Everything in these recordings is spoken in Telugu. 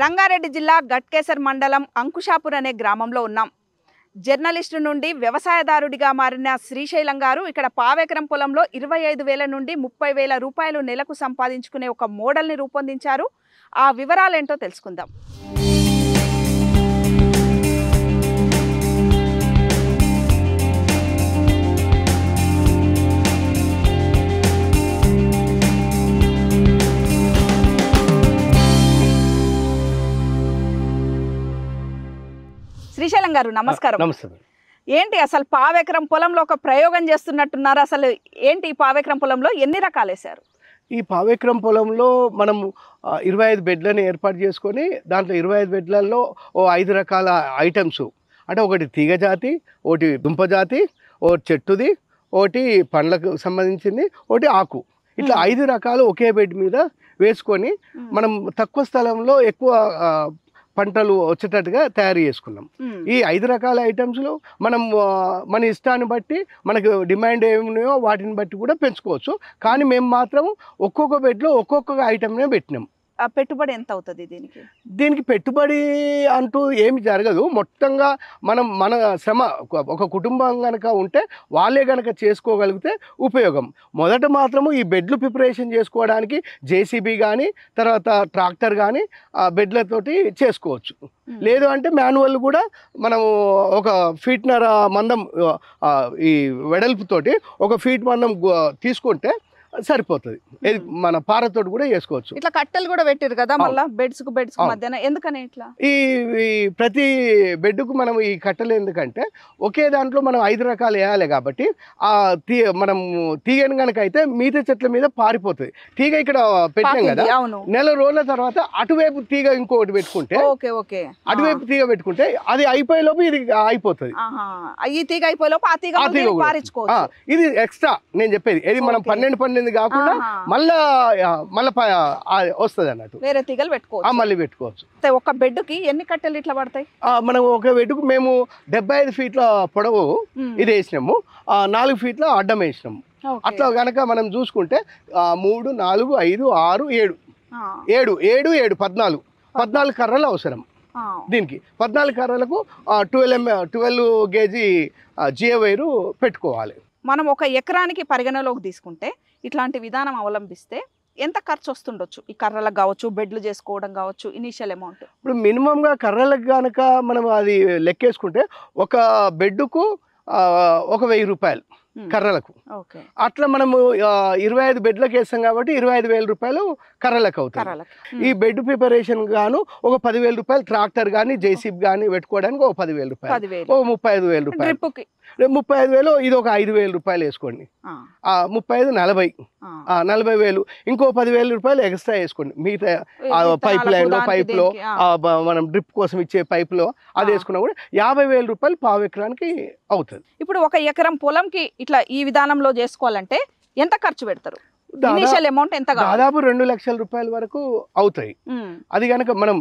రంగారెడ్డి జిల్లా గట్కేసర్ మండలం అంకుషాపూర్ అనే గ్రామంలో ఉన్నాం. జర్నలిస్టు నుండి వ్యవసాయదారుడిగా మారిన శ్రీశైలం గారు ఇక్కడ పావెకరం పొలంలో 25,000 నుండి 30,000 రూపాయలు నెలకు సంపాదించుకునే ఒక మోడల్ని రూపొందించారు. ఆ వివరాలేంటో తెలుసుకుందాం. శ్రీశైలం గారు నమస్కారం. నమస్తే. ఏంటి అసలు పావెకరం పొలంలో ఒక ప్రయోగం చేస్తున్నట్టున్నారు. అసలు ఏంటి ఈ పావెకరం పొలంలో ఎన్ని రకాలు వేశారు? ఈ పావెకరం పొలంలో మనం 25 బెడ్లను ఏర్పాటు చేసుకొని దాంట్లో 25 బెడ్లలో 5 రకాల ఐటమ్స్, అంటే ఒకటి తీగ జాతి, ఒకటి దుంప జాతి, ఒకటి చెట్టుది, ఒకటి పండ్లకు సంబంధించింది, ఒకటి ఆకు, ఇట్లా 5 రకాలు ఒకే బెడ్ మీద వేసుకొని మనం తక్కువ స్థలంలో ఎక్కువ పంటలు వచ్చేటట్టుగా తయారు చేసుకున్నాం. ఈ 5 రకాల ఐటమ్స్లో మనం మన ఇష్టాన్ని బట్టి మనకు డిమాండ్ ఏమున్నాయో వాటిని బట్టి కూడా పెంచుకోవచ్చు. కానీ మేము మాత్రం ఒక్కొక్క బెడ్లో ఒక్కొక్క ఐటమ్నే పెట్టినాం. ఆ పెట్టుబడి ఎంత అవుతుంది దీనికి పెట్టుబడి అంటూ ఏమి జరగదు. మొత్తంగా మన శ్రమ ఒక కుటుంబం కనుక ఉంటే వాళ్ళే కనుక చేసుకోగలిగితే ఉపయోగం. మొదట మాత్రము ఈ బెడ్లు ప్రిపరేషన్ చేసుకోవడానికి జేసీబీ కానీ తర్వాత ట్రాక్టర్ కానీ బెడ్లతోటి చేసుకోవచ్చు. లేదు అంటే మాన్యువల్ కూడా మనం 1 ఫీట్‌న్నర మందం ఈ వెడల్పుతోటి 1 ఫీట్ మందం తీసుకుంటే సరిపోతుంది. మన పారతోటి కూడా చేసుకోవచ్చు. ఇట్లా కట్టెలు కూడా పెట్టారు కదా మళ్ళీ బెడ్స్ కు మధ్యన, ఎందుకని ఇట్లా ఈ ప్రతి బెడ్కు మనం ఈ కట్టెలు ఎందుకంటే ఒకే దాంట్లో మనం 5 రకాలు వేయాలి కాబట్టి ఆ మనం తీగని కనుక అయితే మిగతా చెట్ల మీద పారిపోతుంది. తీగ ఇక్కడ పెట్టాం కదా, నెల రోజుల తర్వాత అటువైపు తీగ ఇంకొకటి పెట్టుకుంటే అటువైపు తీగ పెట్టుకుంటే అది అయిపోయే లోపు ఇది అయిపోతుంది. ఈ తీగ అయిపోయే లోపు ఆ తీగ పారించుకోవచ్చు. ఇది ఎక్స్ట్రా నేను చెప్పేది. ఇది మనం 12 కాకుండా మళ్ళా వస్తుంది అన్నట్టు, వేరే తీగలు పెట్టుకోవచ్చు, మళ్ళీ పెట్టుకోవచ్చు. ఒక బెడ్ కి ఎన్ని కట్టెలు ఇట్లా పడతాయి? మనం ఒక బెడ్కు మేము 75 ఫీట్ల పొడవు ఇది వేసినాము, 4 ఫీట్ల అడ్డం వేసినాము. అట్లా కనుక మనం చూసుకుంటే 3, 4, 5, 6, 7 14 కర్రలు అవసరం. దీనికి 14 కర్రలకు 12 కేజీ జియో వైరు పెట్టుకోవాలి. మనం 1 ఎకరానికి పరిగణలోకి తీసుకుంటే ఇట్లాంటి విధానం అవలంబిస్తే ఎంత ఖర్చు వస్తుండొచ్చు? ఈ కర్రలకు కావచ్చు, బెడ్లు చేసుకోవడం కావచ్చు, ఇనిషియల్ అమౌంట్. ఇప్పుడు మినిమంగా కర్రలకు కనుక మనం అది లెక్కేసుకుంటే ఒక బెడ్కు 1,000 రూపాయలు కర్రలకు. అట్లా మనము 25 బెడ్లకు వేస్తాం కాబట్టి 25,000 రూపాయలు కర్రలకు అవుతాయి. ఈ బెడ్ ప్రిపరేషన్ గాను 10,000 రూపాయలు ట్రాక్టర్ కానీ జేసీబీ కానీ పెట్టుకోవడానికి 10,000 రూపాయలు, 35,000 రూపాయలు. 35,000 ఇది 5,000 రూపాయలు వేసుకోండి. 35, 40,000 ఇంకో 10,000 రూపాయలు ఎక్స్ట్రా వేసుకోండి. మిగతా పైప్ లైన్లో పైప్లో మనం డ్రిప్ కోసం ఇచ్చే పైప్లో అది వేసుకున్నా కూడా 50,000 రూపాయలు పావు ఎకరానికి అవుతుంది. ఇప్పుడు 1 ఎకరం పొలంకి ఇట్లా ఈ విధానంలో చేసుకోవాలంటే ఎంత ఖర్చు పెడతారు? ఇనిషియల్ అమౌంట్ ఎంత? దాదాపు 2 లక్షల రూపాయల వరకు అవుతాయి. అది కనుక మనం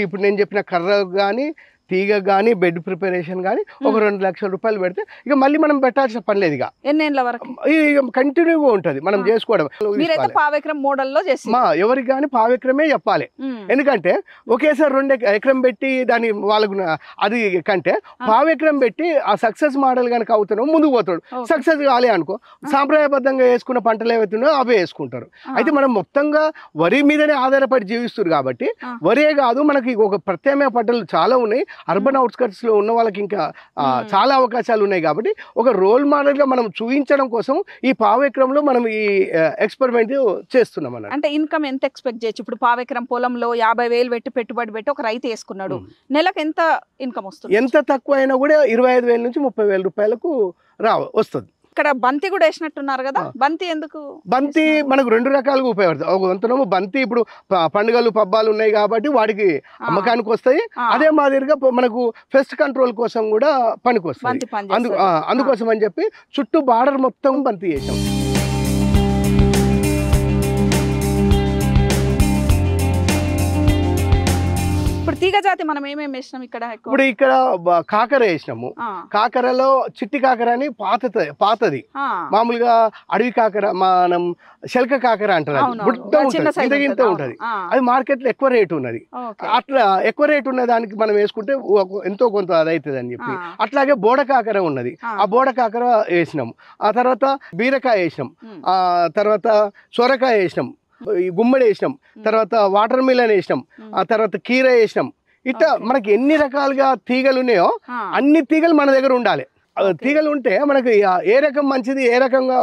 ఇప్పుడు నేను చెప్పిన కర్ర కానీ తీగ కానీ బెడ్ ప్రిపరేషన్ కానీ 2 లక్షల రూపాయలు పెడితే ఇక మళ్ళీ మనం పెట్టాల్సిన పని లేదు. ఇక ఎన్నేళ్ళ వరకు కంటిన్యూగా ఉంటుంది మనం చేసుకోవడం. పావెకరం మోడల్లో ఎవరికి కానీ పావెకరమే చెప్పాలి. ఎందుకంటే ఒకేసారి 2 ఎకరం పెట్టి దాని వాళ్ళకు అది కంటే పావెకరం పెట్టి ఆ సక్సెస్ మోడల్ కనుక అవుతాడో ముందుకు పోతాడు. సక్సెస్ కాలే అనుకో సాంప్రదాయబద్ధంగా వేసుకున్న పంటలు ఏవైతున్నాయో అవే వేసుకుంటారు. అయితే మనం మొత్తంగా వరి మీదనే ఆధారపడి జీవిస్తారు కాబట్టి వరే కాదు, మనకి ఒక ప్రత్యామ్నాయ పంటలు చాలా ఉన్నాయి. అర్బన్ అవుట్స్కట్స్ లో ఉన్న వాళ్ళకి ఇంకా చాలా అవకాశాలు ఉన్నాయి కాబట్టి ఒక రోల్ మోడల్ గా మనం చూపించడం కోసం ఈ పావెకరంలో మనం ఈ ఎక్స్పెరిమెంట్ చేస్తున్నాం అన్నమాట. అంటే ఇన్కమ్ ఎంత ఎక్స్పెక్ట్ చేయొచ్చు? ఇప్పుడు పావెకరం పొలంలో 50,000 పెట్టి పెట్టుబడి పెట్టి ఒక రైతు వేసుకున్నాడు, నెలకు ఎంత ఇన్కమ్ వస్తుంది? ఎంత తక్కువ అయినా కూడా 25,000 నుంచి 30,000 రూపాయలకు వస్తుంది. ఇక్కడ బంతి కూడా వేసినట్టున్నారు కదా, బంతి ఎందుకు? బంతి మనకు 2 రకాలుగా ఉపయోగపడుతుంది. ఒక వంతునము బంతి ఇప్పుడు పండుగలు పబ్బాలు ఉన్నాయి కాబట్టి వాటికి అమ్మకానికి వస్తాయి. అదే మాదిరిగా మనకు పెస్ట్ కంట్రోల్ కోసం కూడా పనికి వస్తుంది. అందుకోసం అని చెప్పి చుట్టూ బార్డర్ మొత్తం బంతి వేసాం. ఇప్పుడు తీగ జాతి మనం ఏమేమి వేసినాం ఇక్కడ ఎక్కువ? ఇప్పుడు ఇక్కడ కాకర వేసినాము. కాకరలో చిట్టి కాకర అని పాతది, మామూలుగా అడవి కాకర, మనం శల్క కాకర అంటారు, ఇంత ఉంటది. అది మార్కెట్ లో ఎక్కువ రేటు ఉన్నది. అట్లా ఎక్కువ రేటు ఉన్న దానికి మనం వేసుకుంటే ఎంతో కొంత అది అవుతుంది అని చెప్పి. అట్లాగే బోడ కాకర ఉన్నది, ఆ బోడ కాకర వేసినాం. ఆ తర్వాత బీరకాయ వేసినాం, ఆ తర్వాత సొరకాయ వేసినాం, ఈ గుమ్మడి వేసినాం, తర్వాత వాటర్ మిలన్ వేసినాం, ఆ తర్వాత కీర వేసినాం. ఇట్లా మనకి ఎన్ని రకాలుగా తీగలు ఉన్నాయో అన్ని తీగలు మన దగ్గర ఉండాలి. తీగలు ఉంటే మనకి ఏ రకం మంచిది, ఏ రకంగా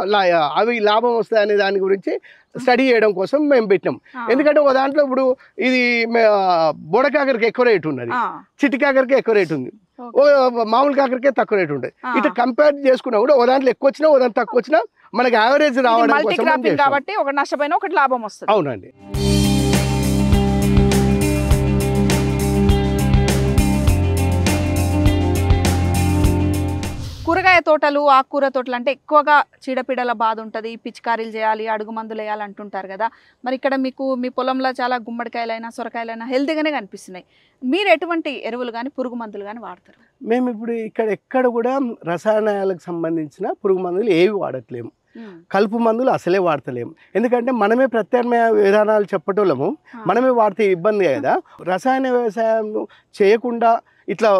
అవి లాభం వస్తాయి అనే దాని గురించి స్టడీ చేయడం కోసం మేము పెట్టినాం. ఎందుకంటే ఒక దాంట్లో ఇప్పుడు ఇది బోడ కాకరకి ఎక్కువ రేటు ఉన్నది, చిట్టి కాకరకి ఎక్కువ రేటు ఉంది, మామూలు కాకరకే తక్కువ రేటు ఉంటుంది. ఇట్లా కంపేర్ చేసుకున్నా కూడా ఒక దాంట్లో ఎక్కువ వచ్చినా ఒక దాంట్లో తక్కువ వచ్చినా మనకి యావరేజ్ రావడం కోసం కాబట్టి ఒక నష్టపోయినా ఒకటి లాభం వస్తుంది. అవునండి. కూరగాయ తోటలు, ఆకుకూర తోటలు అంటే ఎక్కువగా చీడపీడల బాధ ఉంటుంది, పిచికారీలు చేయాలి, అడుగు మందులు వేయాలి అంటుంటారు కదా. మరి ఇక్కడ మీకు మీ పొలంలో చాలా గుమ్మడికాయలైనా సొరకాయలైనా హెల్తీగానే కనిపిస్తున్నాయి. మీరు ఎటువంటి ఎరువులు కానీ పురుగు మందులు కానీ వాడతారు? మేము ఇప్పుడు ఎక్కడ కూడా రసాయనాలకు సంబంధించిన పురుగు మందులు ఏవి వాడట్లేము, కలుపు మందులు అసలే వాడతలేము. ఎందుకంటే మనమే ప్రత్యామ్నాయ విధానాలు చెప్పటోళ్ళము, మనమే వాడితే ఇబ్బంది కదా. రసాయన వ్యవసాయం చేయకుండా ఇట్లా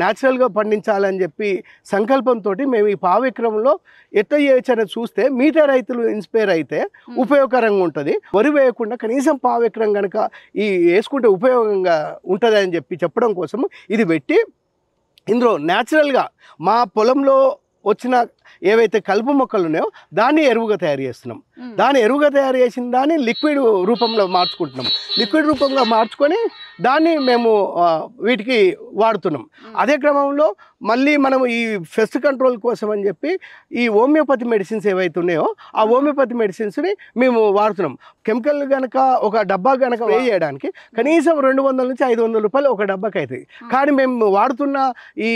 న్యాచురల్గా పండించాలని చెప్పి సంకల్పంతో మేము ఈ పావు ఎకరంలో ఎట్లా చేయొచ్చు అనేది చూస్తే మిగతా రైతులు ఇన్స్పైర్ అయితే ఉపయోగకరంగా ఉంటుంది. వరి వేయకుండా కనీసం పావు ఎకరం కనుక ఈ వేసుకుంటే ఉపయోగంగా ఉంటుంది అని చెప్పి చెప్పడం కోసం ఇది పెట్టి ఇందులో న్యాచురల్గా మా పొలంలో వచ్చిన ఏవైతే కలుపు మొక్కలు ఉన్నాయో దాన్ని ఎరువుగా తయారు చేస్తున్నాం. దాన్ని ఎరువుగా తయారు చేసిన దాన్ని లిక్విడ్ రూపంలో మార్చుకుంటున్నాం. లిక్విడ్ రూపంగా మార్చుకొని దాన్ని మేము వీటికి వాడుతున్నాం. అదే క్రమంలో మళ్ళీ మనం ఈ పెస్ట్ కంట్రోల్ కోసం అని చెప్పి ఈ హోమియోపతి మెడిసిన్స్ ఏవైతే ఉన్నాయో ఆ హోమియోపతి మెడిసిన్స్ని మేము వాడుతున్నాం. కెమికల్ కనుక ఒక డబ్బా కనుక వే చేయడానికి కనీసం 200 నుంచి 500 రూపాయలు ఒక డబ్బాకి అవుతాయి. కానీ మేము వాడుతున్న ఈ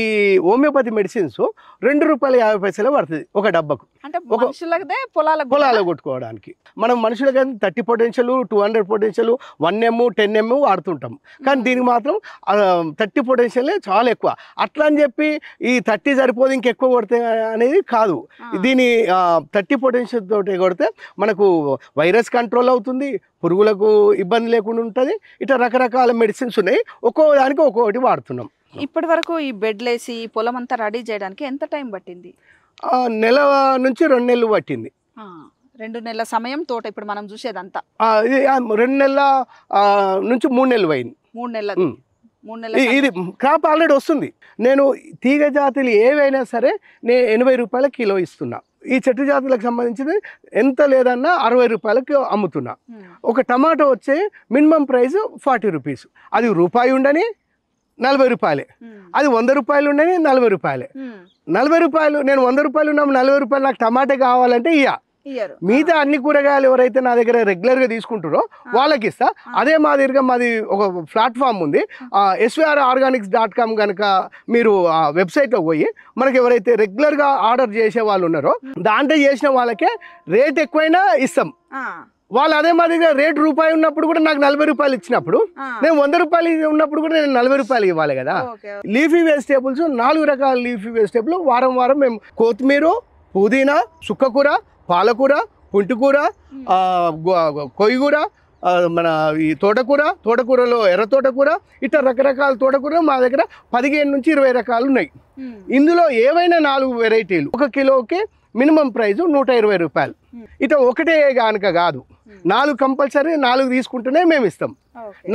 హోమియోపతి మెడిసిన్స్ ₹2.50 పడుతుంది ఒక డబ్బాకు. పొలాలు కొట్టుకోవడానికి మనం మనుషులకి 30 పొటెన్షియల్, 200 పొటెన్షియల్, 1M 10M వాడుతుంటాం. కానీ దీనికి మాత్రం 30 పొటెన్షియల్ చాలా ఎక్కువ. అట్లా అని చెప్పి ఈ 30 సరిపోదు ఇంకెక్కువ కొడితే అనేది కాదు. దీని 30 పొటెన్షియల్ తోటి కొడితే మనకు వైరస్ కంట్రోల్ అవుతుంది, పురుగులకు ఇబ్బంది లేకుండా ఉంటుంది. ఇట్లా రకరకాల మెడిసిన్స్ ఉన్నాయి, ఒక్కో దానికి ఒక్కొక్కటి వాడుతున్నాం. ఇప్పటి వరకు ఈ బెడ్లేసి పొలం అంతా రెడీ చేయడానికి ఎంత టైం పట్టింది? నెల నుంచి 2 నెలలు పట్టింది. 2 నెలల సమయం తోట ఇప్పుడు మనం చూసేదంతా 2 నెలల నుంచి 3 నెలలు అయింది. 3 నెలలు ఇది క్రాప్ ఆల్రెడీ వస్తుంది. నేను తీగ జాతులు ఏవైనా సరే నేను 80 రూపాయల కిలో ఇస్తున్నా. ఈ చెట్టు జాతులకు సంబంధించింది ఎంత లేదన్నా 60 రూపాయలకి అమ్ముతున్నా. ఒక టమాటో వచ్చే మినిమం ప్రైస్ 40 రూపీస్. అది రూపాయి ఉండని 40 రూపాయలే, అది 100 రూపాయలు ఉండని 40 రూపాయలే. 40 రూపాయలు నేను 100 రూపాయలు ఉన్నాము, 40 రూపాయలు నాకు టమాటా కావాలంటే మిగతా అన్ని కూరగాయలు ఎవరైతే నా దగ్గర రెగ్యులర్గా తీసుకుంటారో వాళ్ళకి ఇస్తా. అదే మాదిరిగా మాది ఒక ప్లాట్ఫామ్ ఉంది, SVRorganics.com కనుక మీరు ఆ వెబ్సైట్లో పోయి మనకి ఎవరైతే రెగ్యులర్గా ఆర్డర్ చేసే వాళ్ళు ఉన్నారో దాంట్లో చేసిన వాళ్ళకే రేట్ ఎక్కువైనా ఇస్తాం. వాళ్ళు అదే మాదిరిగా రేటు రూపాయి ఉన్నప్పుడు కూడా నాకు 40 రూపాయలు ఇచ్చినప్పుడు నేను 100 రూపాయలు ఉన్నప్పుడు కూడా నేను 40 రూపాయలు ఇవ్వాలి కదా. లీఫీ వెజిటేబుల్స్ 4 రకాల లీఫీ వెజిటేబుల్ వారం వారం మేము కొత్తిమీర, పుదీనా, సుక్కకూర, పాలకూర, పుంటికూర, కొయ్యకూర, మన ఈ తోటకూరలో ఎర్ర తోటకూర, ఇట్లా రకరకాల తోటకూర మా దగ్గర 15 నుంచి 20 రకాలు ఉన్నాయి. ఇందులో ఏవైనా 4 వెరైటీలు. 1 కిలోకి మినిమం ప్రైస్ 120 రూపాయలు. ఇట్లా ఒకటే కనుక కాదు, 4 కంపల్సరీ 4 తీసుకుంటేనే మేము ఇస్తాం.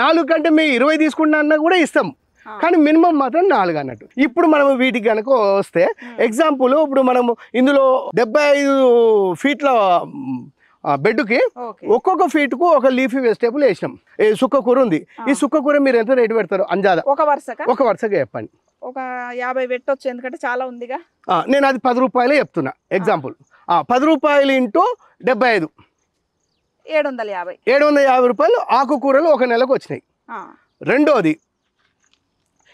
4 కంటే మేము 20 తీసుకుంటా అన్నా కూడా ఇస్తాం, కానీ మినిమం మాత్రం 4 అన్నట్టు. ఇప్పుడు మనం వీటికి కనుక వస్తే ఎగ్జాంపుల్, ఇప్పుడు మనము ఇందులో 75 ఫీట్ల బెడ్కి ఒక్కొక్క ఫీట్కు ఒక లీఫీ వెజిటేబుల్ వేసినాం. సుక్కకూర ఉంది. ఈ సుక్కకూర మీరు ఎంత రేటు పెడతారు అంజాదా? ఒక వరుసగా చెప్పండి. ఒక 50 పెట్టొచ్చు, ఎందుకంటే చాలా ఉందిగా. నేను అది 10 రూపాయలే చెప్తున్నా ఎగ్జాంపుల్. 10 రూపాయలు ఇంటూ 75 750 రూపాయలు ఆకుకూరలు ఒక నెలకు వచ్చినాయి. రెండోది,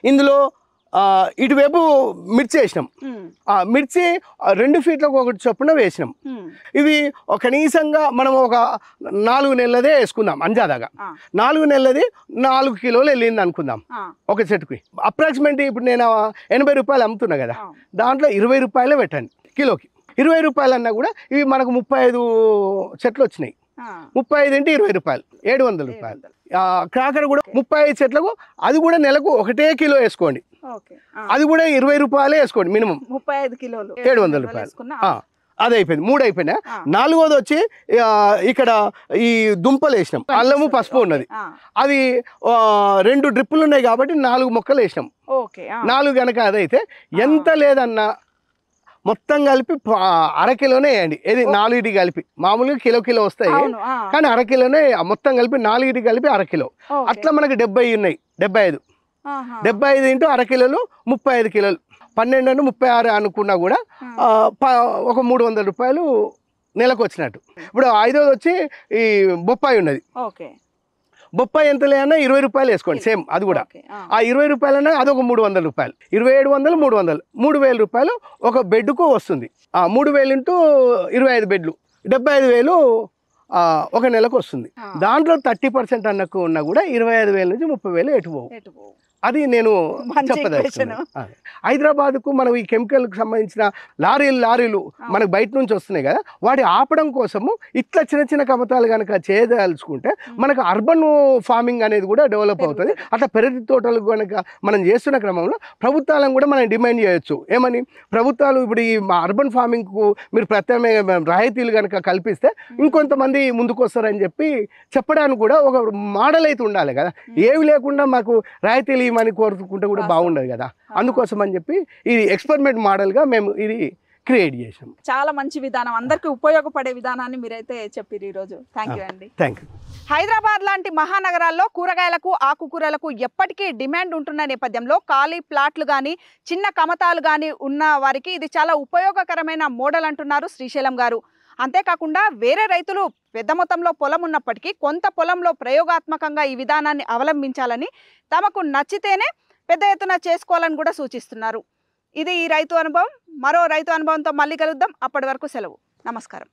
ఇందులో ఇటువైపు మిర్చి వేసినాం. మిర్చి 2 ఫీట్లకు ఒకటి చొప్పున వేసినాం. ఇవి కనీసంగా మనం ఒక 4 నెలలదే వేసుకుందాం అంజాదాగా. 4 నెలలది 4 కిలోలు వెళ్ళింది అనుకుందాం ఒక చెట్టుకి. అప్రాక్సిమేట్ ఇప్పుడు నేను 80 రూపాయలు అమ్ముతున్నా కదా, దాంట్లో 20 రూపాయలే పెట్టండి కిలోకి. 20 రూపాయలు అన్నా కూడా ఇవి మనకు 35 చెట్లు వచ్చినాయి. 35 అంటే 20 రూపాయలు, 700 రూపాయలు. క్రాకర్ కూడా 35 చెట్లకు, అది కూడా నెలకు 1 కిలో వేసుకోండి. అది కూడా 20 రూపాయలే వేసుకోండి మినిమం. 35 కిలోలు 700 రూపాయలు. అది అయిపోయింది. 3 అయిపోయినా. 4వది వచ్చి ఇక్కడ ఈ దుంపలు వేసినాం. అల్లము పసుపు ఉన్నది. అది 2 డ్రిప్పులు ఉన్నాయి కాబట్టి 4 మొక్కలు వేసినాం. 4 కనుక అదైతే ఎంత లేదన్నా మొత్తం కలిపి 1/2 కిలోనే వేయండి. ఏది 4 కలిపి. మామూలుగా కిలో వస్తాయి కానీ 1/2 కిలోనే మొత్తం కలిపి 4 కలిపి 1/2 కిలో. అట్లా మనకి 70 ఉన్నాయి. 75 ఇంటూ 1/2 కిలోలు 35 కిలోలు. 12 అంటే 36 అనుకున్నా కూడా ఒక 300 రూపాయలు నెలకు వచ్చినట్టు. ఇప్పుడు 5వది వచ్చి ఈ బొప్పాయి ఉన్నది. బొప్పాయి ఎంత లేదన్నా 20 రూపాయలు వేసుకోండి సేమ్. అది కూడా ఆ 20 రూపాయలన్నా అదొక 300 రూపాయలు. 2700 300 3000 రూపాయలు ఒక బెడ్కు వస్తుంది. 3000 ఇంటూ 25 బెడ్లు 75,000 ఒక నెలకు వస్తుంది. దాంట్లో 30% అన్నకు ఉన్నా కూడా 25,000 నుంచి 30,000 ఎటు పోవు. అది నేను చెప్పదలుచుకున్నాను. హైదరాబాద్కు మనం ఈ కెమికల్కి సంబంధించిన లారీలు మనకు బయట నుంచి వస్తున్నాయి కదా, వాటి ఆపడం కోసము ఇట్లా చిన్న కమతాలు కనుక చేయదలుచుకుంటే మనకు అర్బన్ ఫార్మింగ్ అనేది కూడా డెవలప్ అవుతుంది. అట్లా పెరటి తోటలు కనుక మనం చేస్తున్న క్రమంలో ప్రభుత్వాలను కూడా మనం డిమాండ్ చేయొచ్చు. ఏమని, ప్రభుత్వాలు ఇప్పుడు ఈ అర్బన్ ఫార్మింగ్కు మీరు ప్రత్యామ్నాయ రాయితీలు కనుక కల్పిస్తే ఇంకొంతమంది ముందుకు వస్తారని చెప్పడానికి కూడా ఒక మోడల్ అయితే ఉండాలి కదా. ఏవి లేకుండా మాకు రాయితీలు అని కోరుకుంటే కూడా బాగుండదు కదా. అందుకోసం అని చెప్పి ఇది ఎక్స్పెరిమెంట్ మోడల్గా మేము ఇది క్రియేట్ చేసాం. చాలా మంచి విధానం, అందరికీ ఉపయోగపడే విధానాన్ని మీరైతే చెప్పారు ఈరోజు. థ్యాంక్ యూ అండి. Thank you. హైదరాబాద్ లాంటి మహానగరాల్లో కూరగాయలకు ఆకుకూరలకు ఎప్పటికీ డిమాండ్ ఉంటున్న నేపథ్యంలో ఖాళీ ప్లాట్లు కానీ చిన్న కమతాలు కానీ ఉన్న వారికి ఇది చాలా ఉపయోగకరమైన మోడల్ అంటున్నారు శ్రీశైలం గారు. అంతేకాకుండా వేరే రైతులు పెద్ద మొత్తంలో పొలం ఉన్నప్పటికీ కొంత పొలంలో ప్రయోగాత్మకంగా ఈ విధానాన్ని అవలంబించాలని, తమకు నచ్చితేనే పెద్ద ఎత్తున చేసుకోవాలని కూడా సూచిస్తున్నారు. ఇది ఈ రైతు అనుభవం. మరో రైతు అనుభవంతో మళ్ళీ కలుద్దాం. అప్పటి వరకు సెలవు. నమస్కారం.